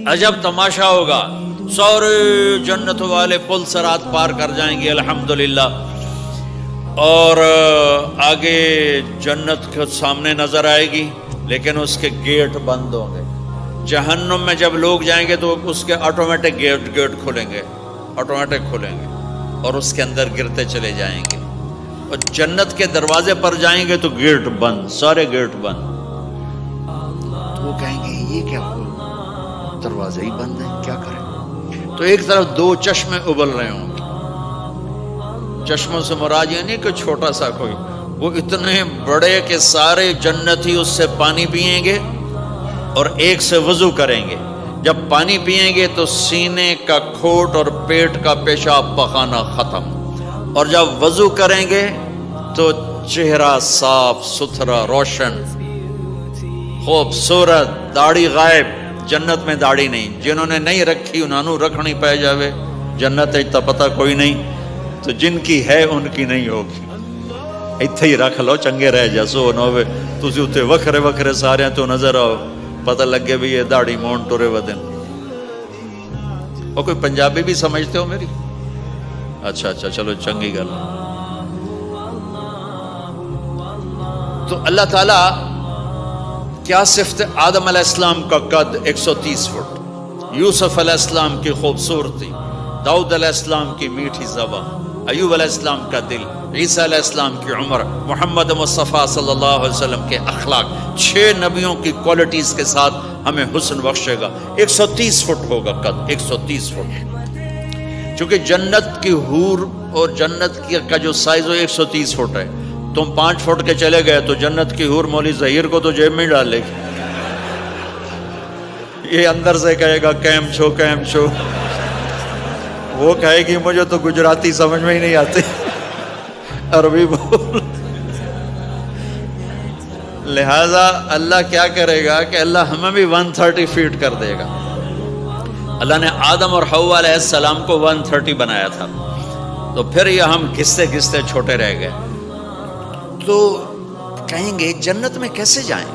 عجب تماشا ہوگا، سارے جنت والے پل صراط پار کر جائیں گے الحمدللہ، اور آگے جنت کے سامنے نظر آئے گی لیکن اس کے گیٹ بند ہوں گے۔ جہنم میں جب لوگ جائیں گے تو اس کے آٹومیٹک گیٹ کھلیں گے، آٹومیٹک کھلیں گے اور اس کے اندر گرتے چلے جائیں گے، اور جنت کے دروازے پر جائیں گے تو گیٹ بند، سارے گیٹ بند۔ تو وہ کہیں گے یہ کیا ہوا، دروازے ہی بند ہیں، کیا کریں؟ تو ایک طرف دو چشمے ابل رہے ہوں گے، چشموں سے مراد یہ نہیں کہ چھوٹا سا کوئی، وہ اتنے بڑے کہ سارے جنتی اس سے پانی پئیں گے اور ایک سے وضو کریں گے۔ جب پانی پئیں گے تو سینے کا کھوٹ اور پیٹ کا پیشاب پخانا ختم، اور جب وضو کریں گے تو چہرہ صاف ستھرا روشن خوبصورت، داڑھی غائب۔ جنت میں داڑھی نہیں، جنہوں نے نہیں رکھی انہوں نے رکھنی پہ جاوے، جنت تا پتہ کوئی نہیں، تو جن کی ہے ان کی نہیں ہوگی۔ ایتھے ہی رکھ لو، چنگے رہ جیسو نہ ہوئے تسی اتنے وکھرے وکھرے سارے تو نظر آؤ، پتہ لگے بھی یہ داڑھی مون ٹورے ودن۔ اور کوئی پنجابی بھی سمجھتے ہو میری؟ اچھا چلو چنگی گل۔ تو اللہ تعالیٰ کیا صفت؟ آدم علیہ السلام کا قد 130 فٹ، یوسف علیہ السلام کی خوبصورتی، داؤد علیہ السلام کی میٹھی زبان، ایوب علیہ السلام کا دل، عیسیٰ علیہ السلام کی عمر، محمد مصطفیٰ صلی اللہ علیہ وسلم کے اخلاق، 6 نبیوں کی کوالٹیز کے ساتھ ہمیں حسن بخشے گا۔ 130 فٹ ہوگا قد، 130 فٹ، چونکہ جنت کی حور اور جنت کا جو سائز ہے 130 فٹ ہے۔ تم 5 فٹ کے چلے گئے تو جنت کی حور مولوی ظہیر کو تو جیب میں ڈالے گی، یہ اندر سے کہے گا کیم چھو، وہ کہے گی مجھے تو گجراتی سمجھ میں ہی نہیں آتی، عربی بول۔ لہذا اللہ کیا کرے گا کہ اللہ ہمیں بھی 130 فیٹ کر دے گا۔ اللہ نے آدم اور حوا علیہ السلام کو 130 بنایا تھا، تو پھر یہ ہم گھستے گھستے چھوٹے رہ گئے۔ تو کہیں گے جنت میں کیسے جائیں؟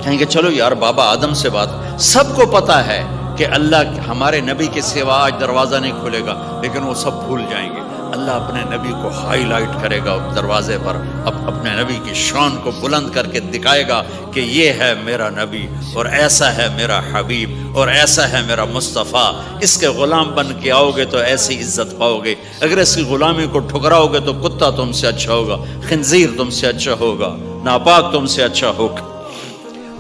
کہیں گے چلو یار بابا آدم سے بات، سب کو پتا ہے کہ اللہ ہمارے نبی کے سوا آج دروازہ نہیں کھلے گا، لیکن وہ سب بھول جائیں گے۔ اللہ اپنے نبی کو ہائی لائٹ کرے گا دروازے پر، اپنے نبی کی شان کو بلند کر کے دکھائے گا کہ یہ ہے میرا نبی، اور ایسا ہے میرا حبیب، اور ایسا ہے میرا مصطفیٰ۔ اس کے غلام بن کے آؤ گے تو ایسی عزت پاؤ گے، اگر اس کی غلامی کو ٹھکراؤ گے تو کتا تم سے اچھا ہوگا، خنزیر تم سے اچھا ہوگا، ناپاک تم سے اچھا ہوگا۔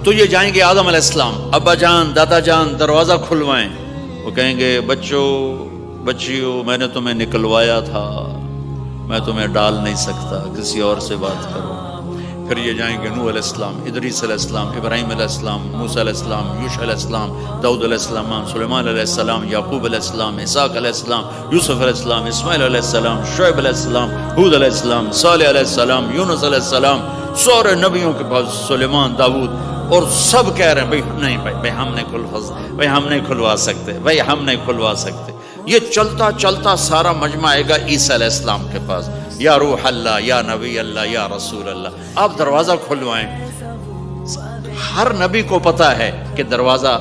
تو یہ جائیں گے آدم علیہ السلام، ابا جان دادا جان دروازہ کھلوائیں۔ وہ کہیں گے بچیو میں نے تمہیں نکلوایا تھا، میں تمہیں ڈال نہیں سکتا، کسی اور سے بات کرو۔ پھر یہ جائیں گے نوح علیہ السلام، ادریس علیہ السلام، ابراہیم علیہ السلام، موسیٰ علیہ السلام، یوشع علیہ السلام، داؤد علیہ السلام، سلیمان علیہ السلام، یعقوب علیہ السلام، اسحاق علیہ السلام، یوسف علیہ السلام، اسماعیل علیہ السلام، شعیب علیہ السلام، ہود علیہ السلام، صالح علیہ السلام، یونس علیہ السلام، سارے نبیوں کے پاس، سلیمان، داؤد، اور سب کہہ رہے ہیں بھائی نہیں بھائی ہم نہیں کھلوا سکتے۔ یہ چلتا چلتا سارا مجمع آئے گا عیسیٰ علیہ السلام کے پاس، یا روح اللہ، یا نبی اللہ، یا رسول اللہ، آپ دروازہ کھلوائیں۔ ہر نبی کو پتا ہے کہ دروازہ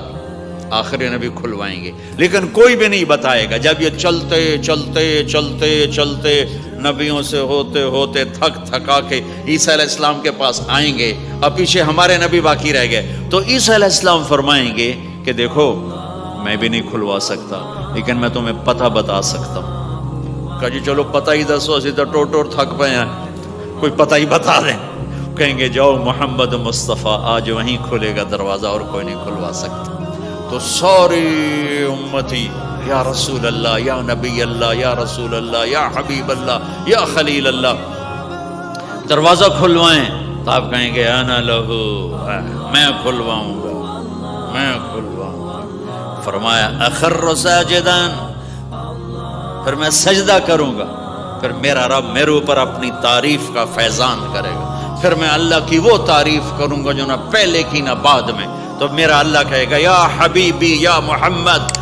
آخری نبی کھلوائیں گے، لیکن کوئی بھی نہیں بتائے گا۔ جب یہ چلتے چلتے چلتے چلتے نبیوں سے ہوتے ہوتے تھکا کے عیسیٰ علیہ السلام کے پاس آئیں گے، اب پیچھے ہمارے نبی باقی رہ گئے، تو عیسیٰ علیہ السلام فرمائیں گے کہ دیکھو میں بھی نہیں کھلوا سکتا، لیکن میں تمہیں پتہ بتا سکتا ہوں۔ کہا جی چلو پتہ ہی دسو، اسی تو ٹور تھک پئے ہیں، کوئی پتہ ہی بتا دیں۔ کہیں گے جاؤ محمد مصطفیٰ، آج وہیں کھلے گا دروازہ، اور کوئی نہیں کھلوا سکتا۔ تو ساری امتی یا رسول اللہ، یا نبی اللہ، یا رسول اللہ، یا حبیب اللہ، یا خلیل اللہ، دروازہ کھلوائیں۔ تو آپ کہیں گے انا لہو، میں کھلواؤں گا۔ فرمایا اخر ساجدان، پھر میں سجدہ کروں گا، پھر میرا رب میرے اوپر اپنی تعریف کا فیضان کرے گا، پھر میں اللہ کی وہ تعریف کروں گا جو نہ پہلے کی نہ بعد میں۔ تو میرا اللہ کہے گا یا حبیبی یا محمد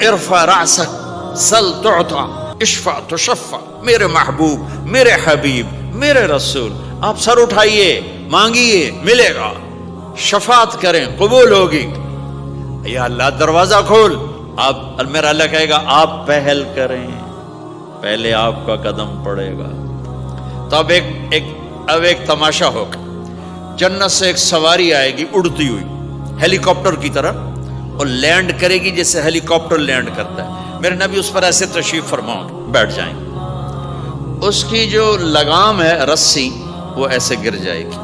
ارفع رأسک سل تعطا اشفع تشفع، میرے محبوب، میرے حبیب، میرے رسول، آپ سر اٹھائیے، مانگیے، ملے گا۔ شفاعت کریں قبول ہوگی. یا اللہ دروازہ کھول. آپ میرا اللہ کہے گا آپ پہل کریں, پہلے آپ کا قدم پڑے گا. تو اب ایک تماشا ہوگا. جنت سے ایک سواری آئے گی اڑتی ہوئی ہیلی کاپٹر کی طرح, اور لینڈ کرے گی جیسے ہیلی کاپٹر لینڈ کرتا ہے. میرے نبی اس پر ایسے تشریف فرماؤ بیٹھ جائیں گے. اس کی جو لگام ہے رسی وہ ایسے گر جائے گی.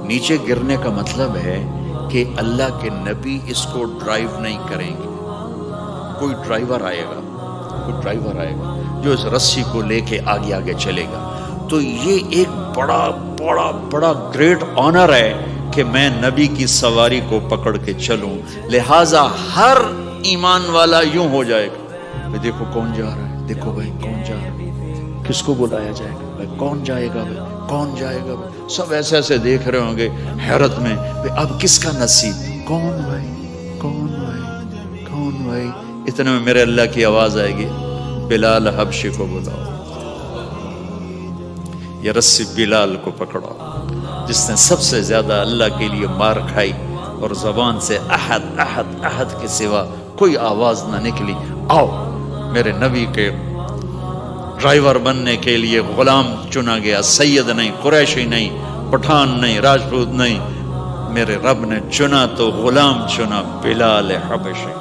نیچے گرنے کا مطلب ہے کہ اللہ کے نبی اس کو ڈرائیو نہیں کریں گے. کوئی ڈرائیور آئے گا جو اس رسی کو لے کے آگے آگے چلے گا. تو یہ ایک بڑا بڑا بڑا گریٹ آنر ہے کہ میں نبی کی سواری کو پکڑ کے چلوں. لہذا ہر ایمان والا یوں ہو جائے گا, دیکھو کون جا رہا ہے, دیکھو بھائی کون جا رہا ہے, کس کو بلایا جائے گا, بھائی کون جائے گا, بھائی کون جائے گا. بھائی سب ایسے ایسے دیکھ رہے ہوں گے حیرت میں, اب کس کا نصیب, کون بھائی کون بھائی کون بھائی. اتنے میں میرے اللہ کی آواز آئے گی, بلال حبشی کو بلاؤ. یہ رسی بلال کو پکڑو جس نے سب سے زیادہ اللہ کے لیے مار کھائی اور زبان سے احد احد احد کے سوا کوئی آواز نہ نکلی. آؤ میرے نبی کے ڈرائیور بننے کے لیے غلام چنا گیا. سید نہیں, قریشی نہیں, پٹھان نہیں, راجپوت نہیں, میرے رب نے چنا تو غلام چنا, بلال حبشی.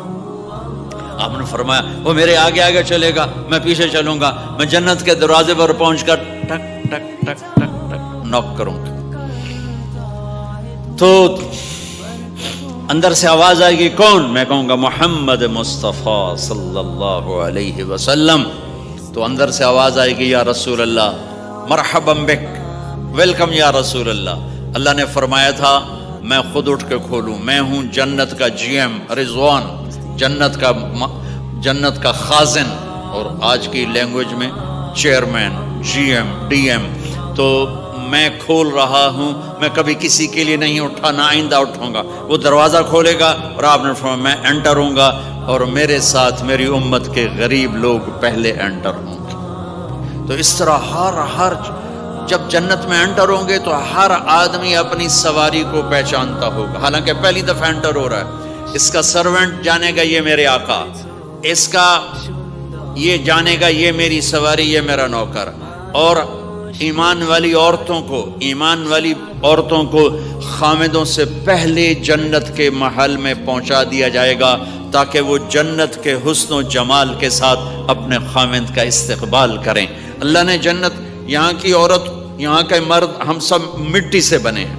آپ نے فرمایا وہ میرے آگے آگے چلے گا, میں پیچھے چلوں گا, میں جنت کے دروازے پر پہنچ کر ٹک ٹک ٹک ٹک ٹک نوک کروں گا. تو اندر سے آواز آئے گی, کون؟ میں کہوں گا محمد مصطفیٰ صلی اللہ علیہ وسلم. تو اندر سے آواز آئے گی, یا رسول اللہ, مرحبا بک, ویلکم یا رسول اللہ. اللہ نے فرمایا تھا میں خود اٹھ کے کھولوں, میں ہوں جنت کا جی ایم رضوان, جنت کا خازن, اور آج کی لینگویج میں chairman, G M, D M. تو میں کھول رہا ہوں, میں کبھی کسی کے لیے نہیں اٹھا, نہ آئندہ اٹھوں گا. وہ دروازہ کھولے گا اور آپ نے فرمایا میں انٹر ہوں گا, اور میرے ساتھ میری امت کے غریب لوگ پہلے انٹر ہوں گے. تو اس طرح ہر جب جنت میں انٹر ہوں گے تو ہر آدمی اپنی سواری کو پہچانتا ہوگا. حالانکہ پہلی دفعہ انٹر ہو رہا ہے. اس کا سرونٹ جانے گا یہ میرے آقا, اس کا یہ جانے گا یہ میری سواری, یہ میرا نوکر. اور ایمان والی عورتوں کو خامدوں سے پہلے جنت کے محل میں پہنچا دیا جائے گا تاکہ وہ جنت کے حسن و جمال کے ساتھ اپنے خامد کا استقبال کریں. اللہ نے جنت, یہاں کی عورت, یہاں کے مرد, ہم سب مٹی سے بنے ہیں.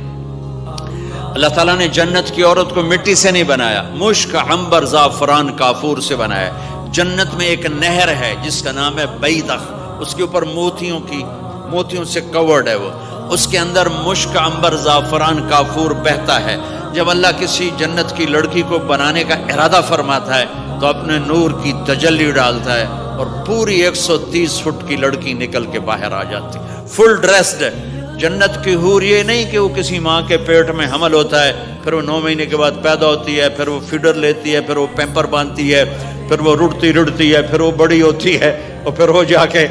اللہ تعالیٰ نے جنت کی عورت کو مٹی سے نہیں بنایا, مشک, عنبر, زعفران, کافور سے بنایا. جنت میں ایک نہر ہے جس کا نام ہے بیدخ, اس کے اوپر موتیوں سے کورڈ ہے. وہ اس کے اندر مشک, عنبر, زعفران, کافور بہتا ہے. جب اللہ کسی جنت کی لڑکی کو بنانے کا ارادہ فرماتا ہے تو اپنے نور کی تجلی ڈالتا ہے اور پوری 130 فٹ کی لڑکی نکل کے باہر آ جاتی, فل ڈریسڈ ہے. جنت کی حور یہ نہیں کہ وہ کسی ماں کے پیٹ میں حمل ہوتا ہے, پھر وہ 9 مہینے کے بعد پیدا ہوتی ہے, پھر وہ فیڈر لیتی ہے, پھر وہ پیمپر باندھتی ہے, پھر وہ رڑتی ہے, پھر وہ بڑی ہوتی ہے, اور پھر وہ جا کے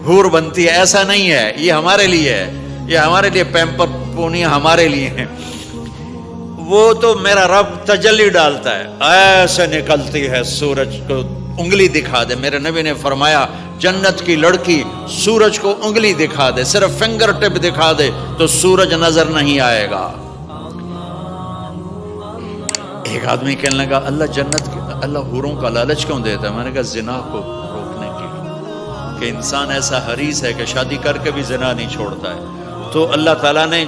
حور بنتی ہے. ایسا نہیں ہے, یہ ہمارے لیے ہے, یہ ہمارے لیے پیمپر پونیاں ہمارے لیے ہیں. وہ تو میرا رب تجلی ڈالتا ہے, ایسے نکلتی ہے سورج کو انگلی دکھا دے. میرے نبی نے فرمایا جنت کی لڑکی سورج کو انگلی دکھا دے, صرف فنگر ٹپ دکھا دے تو سورج نظر نہیں آئے گا. ایک آدمی کہنے لگا اللہ حوروں کا لالچ کیوں دیتا ہے؟ میں نے کہا زنا کو روکنے کے لیے, کہ انسان ایسا حریص ہے کہ شادی کر کے بھی زنا نہیں چھوڑتا ہے. تو اللہ تعالیٰ نے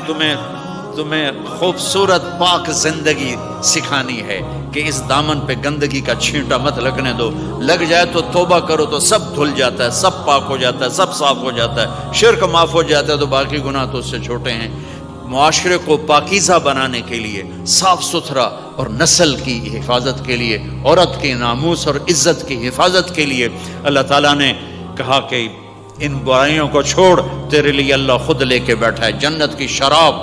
تمہیں خوبصورت پاک زندگی سکھانی ہے کہ اس دامن پہ گندگی کا چھینٹا مت لگنے دو. لگ جائے تو توبہ کرو تو سب دھل جاتا ہے, سب پاک ہو جاتا ہے, سب صاف ہو جاتا ہے, شرک معاف ہو جاتا ہے, تو باقی گناہ تو اس سے چھوٹے ہیں. معاشرے کو پاکیزہ بنانے کے لیے, صاف ستھرا, اور نسل کی حفاظت کے لیے, عورت کے ناموس اور عزت کی حفاظت کے لیے اللہ تعالیٰ نے کہا کہ ان برائیوں کو چھوڑ, تیرے لیے اللہ خود لے کے بیٹھا ہے جنت کی شراب.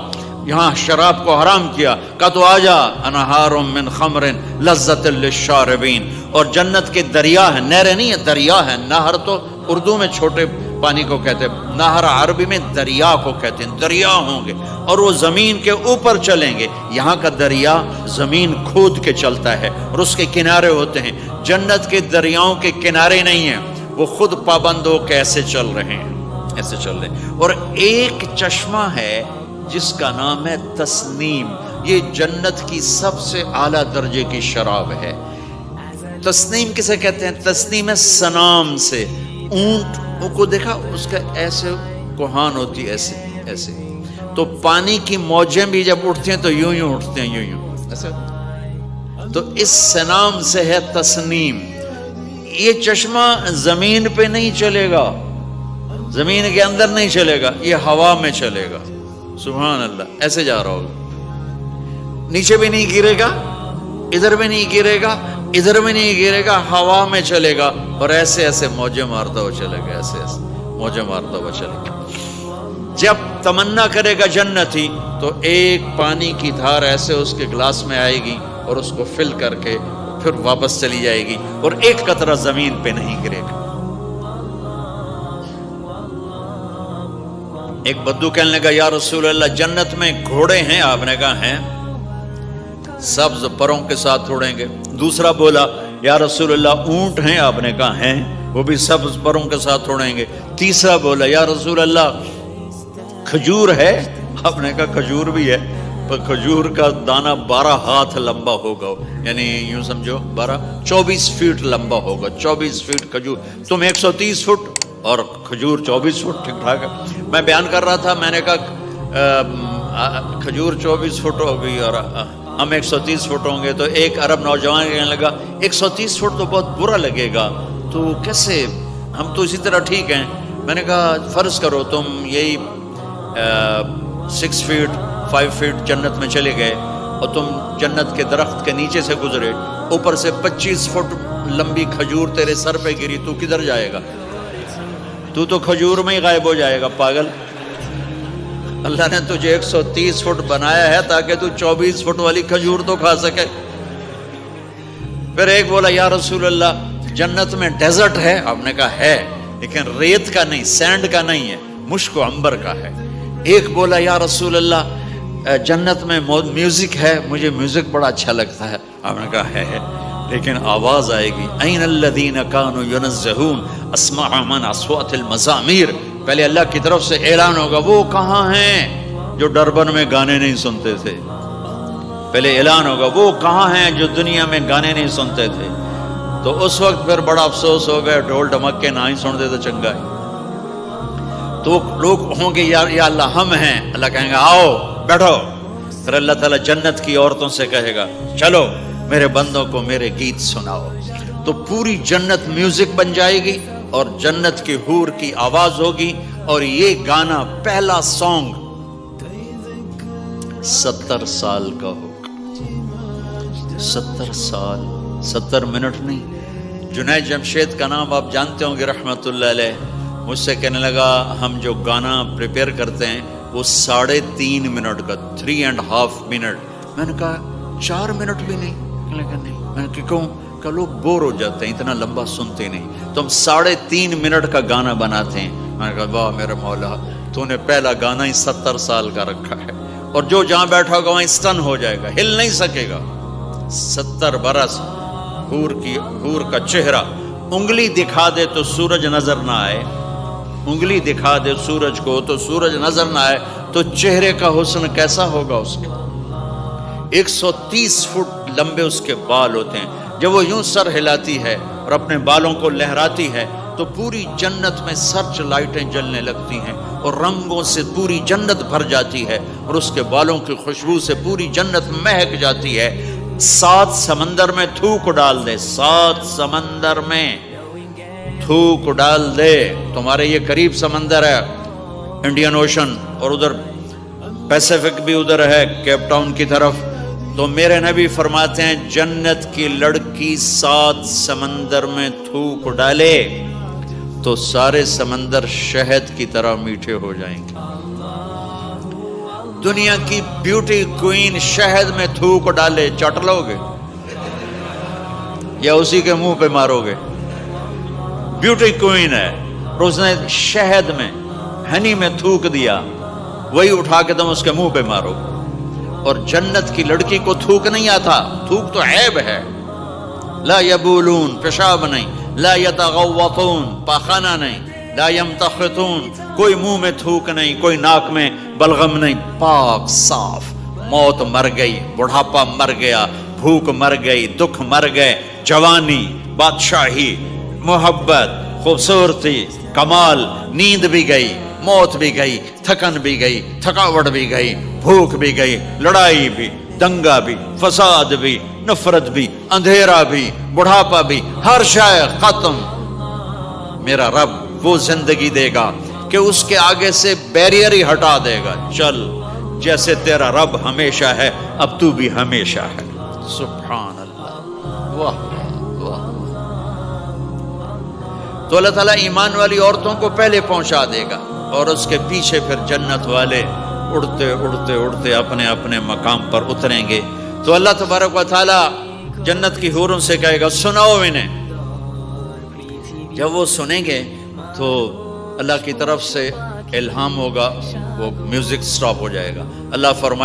یہاں شراب کو حرام کیا, کہا تو آجا انہار من خمر لذت للشاربین. اور جنت کے دریا ہیں, نہریں نہیں ہیں, دریا ہیں. نہر تو اردو میں چھوٹے پانی کو کہتے ہیں، نہر عربی میں دریا کو کہتے ہیں، دریا ہوں گے اور وہ زمین کے اوپر چلیں گے۔ یہاں کا دریا زمین کھود کے چلتا ہے اور اس کے کنارے ہوتے ہیں۔ جنت کے دریاؤں کے کنارے نہیں ہیں، وہ خود پابند ہو کے ایسے چل رہے ہیں، ایسے چل رہے ہیں۔ اور ایک چشمہ ہے جس کا نام ہے تسنیم، یہ جنت کی سب سے اعلیٰ درجے کی شراب ہے۔ تسنیم کسے کہتے ہیں؟ تسنیم ہے سنام سے، اونٹ کو دیکھا اس کا ایسے کوہان ہوتی ایسے ایسے، تو پانی کی موجیں بھی جب اٹھتی ہیں تو یوں یوں اٹھتے ہیں، یوں یوں ایسے، تو اس سنام سے ہے تسنیم۔ یہ چشمہ زمین پہ نہیں چلے گا، زمین کے اندر نہیں چلے گا، یہ ہوا میں چلے گا۔ سبحان اللہ، ایسے جا رہا ہوگا، نیچے بھی نہیں گرے گا، ادھر بھی نہیں گرے گا، ادھر میں نہیں گرے گا، ہوا میں چلے گا اور ایسے ایسے موجیں مارتا ہوا چلے گا، ایسے ایسے موجیں مارتا ہوا چلے گا۔ جب تمنا کرے گا جنتی تو ایک پانی کی دھار ایسے اس کے گلاس میں آئے گی اور اس کو فل کر کے پھر واپس چلی جائے گی اور ایک قطرہ زمین پہ نہیں گرے گا۔ ایک بدو کہنے لگا یا رسول اللہ جنت میں گھوڑے ہیں؟ آپ نے کہا ہیں، سبز پروں کے ساتھ اڑیں گے۔ دوسرا بولا یا رسول اللہ اونٹ ہیں؟ آپ نے کہا ہیں، وہ بھی سبز پروں کے ساتھ اڑیں گے۔ تیسرا بولا یا رسول اللہ کھجور ہے؟ آپ نے کہا کھجور بھی ہے، پر کھجور کا دانہ 12 ہاتھ لمبا ہوگا، یعنی یوں سمجھو 24 فٹ لمبا ہوگا، 24 فٹ کھجور، تم 130 فٹ اور کھجور 24 فٹ، ٹھیک ٹھاک ہے۔ میں بیان کر رہا تھا، میں نے کہا کھجور 24 فٹ ہوگی اور ہم 130 فٹ ہوں گے، تو ایک عرب نوجوان کہنے لگا 130 فٹ تو بہت برا لگے گا، تو کیسے، ہم تو اسی طرح ٹھیک ہیں۔ میں نے کہا فرض کرو تم یہی 6 فٹ 5 فٹ جنت میں چلے گئے اور تم جنت کے درخت کے نیچے سے گزرے، اوپر سے 25 فٹ لمبی کھجور تیرے سر پہ گری، تو کدھر جائے گا؟ تو کھجور میں ہی غائب ہو جائے گا، پاگل۔ اللہ نے تجھے 130 فٹ بنایا ہے تاکہ تو 24 فٹ والی کھجور تو کھا سکے۔ پھر ایک بولا یا رسول اللہ جنت میں ڈیزرٹ ہے؟ آپ نے کہا ہے، لیکن ریت کا نہیں، سینڈ کا نہیں ہے، مشک و عنبر کا ہے۔ ایک بولا یا رسول اللہ جنت میں میوزک ہے؟ مجھے میوزک بڑا اچھا لگتا ہے۔ آپ نے کہا ہے، لیکن آواز آئے گی این الذین کانوا ینزہون اسمع من اصوات المزامیر، پہلے اللہ کی طرف سے اعلان ہوگا وہ کہاں ہیں جو ڈربن میں گانے نہیں سنتے تھے، پہلے اعلان ہوگا وہ کہاں ہیں جو دنیا میں گانے نہیں سنتے تھے، تو اس وقت پھر بڑا افسوس ہوگا، ڈھول ڈھمکے نہ ہی سنتے تو چنگا ہے۔ تو لوگ ہوں گے یا اللہ ہم ہیں، اللہ کہیں گا آؤ بیٹھو، پھر اللہ تعالیٰ جنت کی عورتوں سے کہے گا چلو میرے بندوں کو میرے گیت سناؤ، تو پوری جنت میوزک بن جائے گی اور جنت کی حور کی آواز ہوگی، اور یہ گانا پہلا سانگ 70 سال کا ہوگا، 70 سال، 70 منٹ نہیں۔ جنید جمشید کا نام آپ جانتے ہوں گے رحمت اللہ علیہ، مجھ سے کہنے لگا ہم جو گانا پریپیئر کرتے ہیں وہ 3.5 منٹ کا، 3.5 منٹ۔ میں نے کہا 4 منٹ بھی نہیں؟ نہیں۔ میں نے کہا کیوں؟ کہ لوگ بور ہو جاتے ہیں، اتنا لمبا سنتے نہیں، تو ہم 3.5 منٹ کا گانا بناتے ہیں۔ میں نے کہا واہ میرے مولا، تو نے پہلا گانا ہی 70 سال کا رکھا ہے، اور جو جہاں بیٹھا ہوگا وہیں اسٹن ہو جائے گا، ہل نہیں سکے گا۔ 70 برس حور کا چہرہ، انگلی دکھا دے تو سورج نظر نہ آئے، انگلی دکھا دے سورج کو تو سورج نظر نہ آئے، تو چہرے کا حسن کیسا ہوگا اس کا؟ 130 فٹ لمبے اس کے بال ہوتے ہیں، جب وہ یوں سر ہلاتی ہے اور اپنے بالوں کو لہراتی ہے تو پوری جنت میں سرچ لائٹیں جلنے لگتی ہیں اور رنگوں سے پوری جنت بھر جاتی ہے، اور اس کے بالوں کی خوشبو سے پوری جنت مہک جاتی ہے۔ 7 سمندر میں تھوک ڈال دے، 7 سمندر میں تھوک ڈال دے، تمہارے یہ قریب سمندر ہے انڈین اوشن، اور ادھر پیسیفک بھی ادھر ہے کیپ ٹاؤن کی طرف، تو میرے نبی فرماتے ہیں جنت کی لڑکی 7 سمندر میں تھوک ڈالے تو سارے سمندر شہد کی طرح میٹھے ہو جائیں گے۔ دنیا کی بیوٹی کوئین شہد میں تھوک ڈالے، چٹ لو گے یا اسی کے منہ پہ مارو گے؟ بیوٹی کوئین ہے، اور اس نے شہد میں ہنی میں تھوک دیا، وہی اٹھا کے تم اس کے منہ پہ مارو۔ اور جنت کی لڑکی کو تھوک نہیں آتا، تھوک تو عیب ہے۔ لا یبولون، پیشاب نہیں، لا یتغوطون، پاخانہ نہیں، لا یمتخطون، کوئی منہ میں تھوک نہیں، کوئی ناک میں بلغم نہیں، پاک صاف۔ موت مر گئی، بڑھاپا مر گیا، بھوک مر گئی، دکھ مر گئے، جوانی، بادشاہی، محبت، خوبصورتی، کمال، نیند بھی گئی، موت بھی گئی، تھکن بھی گئی، تھکاوٹ بھی گئی، بھوک بھی گئی، لڑائی بھی، دنگا بھی، فساد بھی، نفرت بھی، اندھیرا بھی، بڑھاپا بھی، ہر شے ختم۔ میرا رب وہ زندگی دے گا کہ اس کے آگے سے بیریئر ہی ہٹا دے گا، چل جیسے تیرا رب ہمیشہ ہے اب تو بھی ہمیشہ ہے۔ سبحان اللہ، واہ واہ۔ تو اللہ تعالیٰ ایمان والی عورتوں کو پہلے پہنچا دے گا اور اس کے پیچھے پھر جنت والے اڑتے اڑتے اڑتے اپنے اپنے مقام پر اتریں گے۔ تو اللہ تبارک و تعالیٰ جنت کی حوروں سے کہے گا سناؤ انہیں۔ جب وہ سنیں گے تو اللہ کی طرف سے الہام ہوگا، وہ میوزک سٹاپ ہو جائے گا۔ اللہ فرمائے